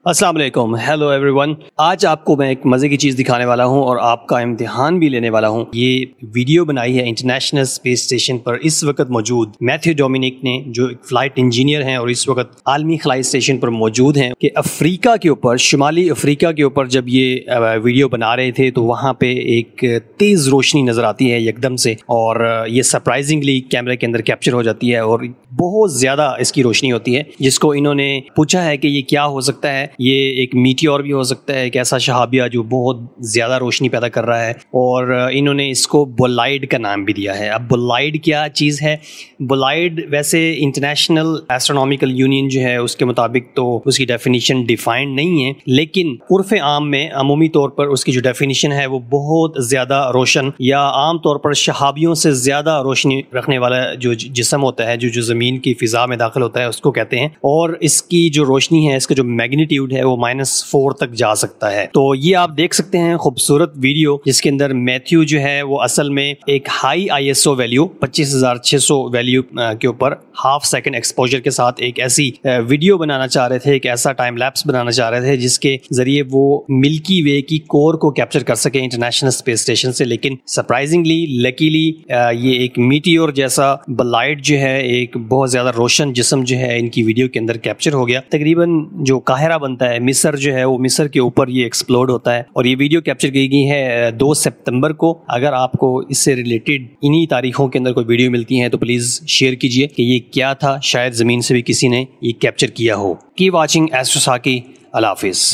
السلام علیکم، hello every one. آج آپ کو میں ایک مزے کی چیز دکھانے والا ہوں اور آپ کا امتحان بھی لینے والا ہوں۔ یہ ویڈیو بنائی ہے انٹرنیشنل اسپیس اسٹیشن پر اس وقت موجود میتھیو ڈومینک نے، جو ایک فلائٹ انجینئر ہیں اور اس وقت عالمی خلائی اسٹیشن پر موجود ہیں، کہ افریقہ کے اوپر، شمالی افریقہ کے اوپر جب یہ ویڈیو بنا رہے تھے تو وہاں پہ ایک تیز روشنی نظر آتی ہے یکدم سے، اور یہ سرپرائزنگلی کیمرے کے اندر کیپچر ہو جاتی ہے اور بہت زیادہ اس کی روشنی ہوتی ہے، جس کو انہوں نے پوچھا ہے کہ یہ کیا ہو سکتا ہے۔ یہ ایک میٹیور بھی ہو سکتا ہے، ایک ایسا شہابیہ جو بہت زیادہ روشنی پیدا کر رہا ہے، اور انہوں نے اس کو بولائڈ کا نام بھی دیا ہے۔ اب بولائڈ کیا چیز ہے؟ بولائڈ ویسے انٹرنیشنل ایسٹرونامیکل یونین جو ہے اس کے مطابق تو اس کی ڈیفینیشن ڈیفائنڈ نہیں ہے، لیکن عرف عام میں عمومی طور پر اس کی جو ڈیفینیشن ہے وہ بہت زیادہ روشن، یا عام طور پر شہابیوں سے زیادہ روشنی رکھنے والا جو جسم ہوتا ہے، جو زمین کی فضا میں داخل ہوتا ہے، اس کو کہتے ہیں۔ اور اس کی جو روشنی ہے، اس کا جو میگنیٹیوڈ ہے وہ -4 تک جا سکتا ہے۔ تو یہ آپ دیکھ سکتے ہیں خوبصورت ویڈیو، جس کے اندر میتھیو جو ہے وہ اصل میں ایک ہائی ISO ویلیو 25600 ویلیو کے اوپر ہاف سیکنڈ ایکسپوجر کے ساتھ ایک ایسی ویڈیو بنانا چاہ رہے تھے، ایک ایسا ٹائم لیپس بنانا چاہ رہے تھے جس کے ذریعے وہ ملکی وے کی کور کو کیپچر کر سکے انٹرنیشنل اسپیس اسٹیشن سے۔ لیکن سرپرائزنگلی، لکیلی، یہ ایک میٹیور جیسا بلائٹ جو ہے، ایک بہت زیادہ روشن جسم جو ہے ان کی ویڈیو کے اندر کیپچر ہو گیا۔ تقریباً جو قاہرہ بنتا ہے، مصر جو ہے، وہ مصر کے اوپر یہ ایکسپلوڈ ہوتا ہے، اور یہ ویڈیو کیپچر کی گئی ہے 2 سپتمبر کو۔ اگر آپ کو اس سے ریلیٹڈ انہی تاریخوں کے اندر کوئی ویڈیو ملتی ہیں تو پلیز شیئر کیجئے کہ یہ کیا تھا، شاید زمین سے بھی کسی نے یہ کیپچر کیا ہو۔ Keep watching Astro Saqi. اللہ حافظ۔